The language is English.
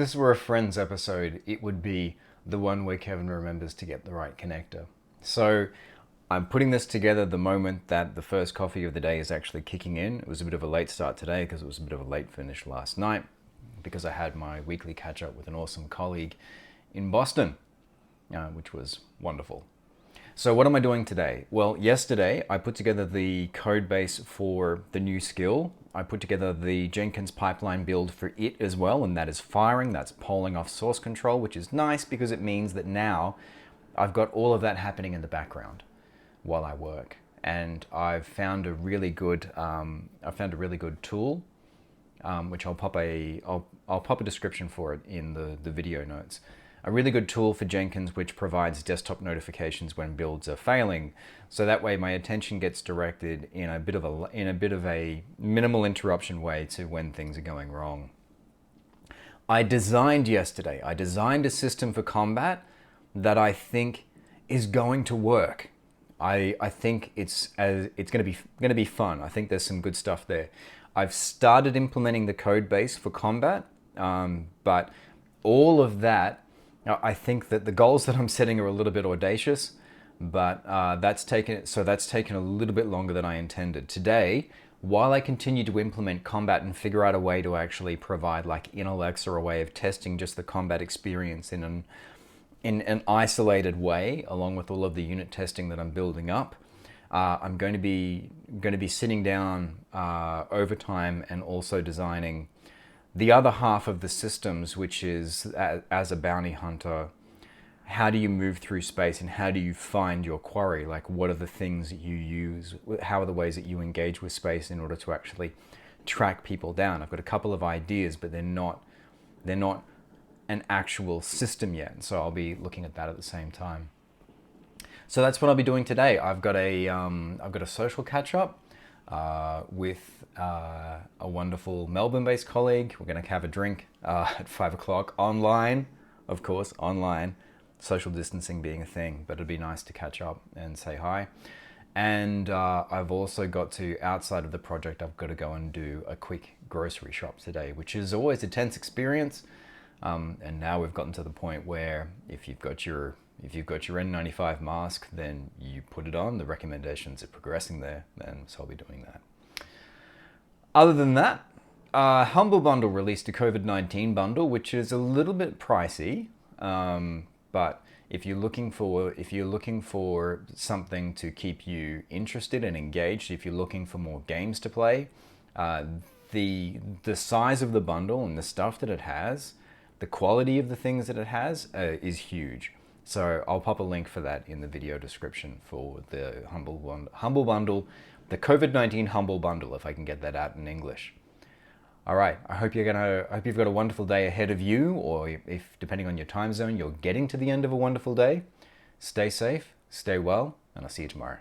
If this were a Friends episode, it would be the one where Kevin remembers to get the right connector. So I'm putting this together the moment that the first coffee of the day is actually kicking in. It was a bit of a late start today because it was a bit of a late finish last night because I had my weekly catch up with an awesome colleague in Boston, which was wonderful. So what am I doing today? Well, yesterday I put together the code base for the new skill. I put together the Jenkins pipeline build for it as well, and that is firing, that's polling off source control, which is nice because it means that now I've got all of that happening in the background while I work. And I've found a really good, tool, which I'll pop a description for it in the video notes. A really good tool for Jenkins which provides desktop notifications when builds are failing, so that way my attention gets directed in a bit of a minimal interruption way to when things are going wrong. I designed a system for combat that I think is going to work. I think it's going to be fun. I think there's some good stuff there. I've started implementing the code base for combat, but all of that. Now, I think that the goals that I'm setting are a little bit audacious, but that's taken a little bit longer than I intended. Today, while I continue to implement combat and figure out a way to actually provide like intellects or a way of testing just the combat experience in an isolated way, along with all of the unit testing that I'm building up, I'm going to be sitting down over time and also designing the other half of the systems, which is as a bounty hunter, how do you move through space and how do you find your quarry? Like, what are the things that you use? How are the ways that you engage with space in order to actually track people down? I've got a couple of ideas, but they're not an actual system yet. So I'll be looking at that at the same time. So that's what I'll be doing today. I've got a social catch up with a wonderful Melbourne-based colleague. We're going to have a drink at 5 o'clock online, of course, online, social distancing being a thing, but it'd be nice to catch up and say hi. And I've also got to, outside of the project, I've got to go and do a quick grocery shop today, which is always a tense experience. And now we've gotten to the point where if you've got your N95 mask, then you put it on. The recommendations are progressing there, and so I'll be doing that. Other than that, Humble Bundle released a COVID-19 bundle, which is a little bit pricey, but if you're looking for something to keep you interested and engaged, if you're looking for more games to play, the size of the bundle and the stuff that it has, the quality of the things that it has is huge. So I'll pop a link for that in the video description for the Humble Bundle, the COVID-19 Humble Bundle, if I can get that out in English. All right, I hope you've got a wonderful day ahead of you, or if depending on your time zone, you're getting to the end of a wonderful day. Stay safe, stay well, and I'll see you tomorrow.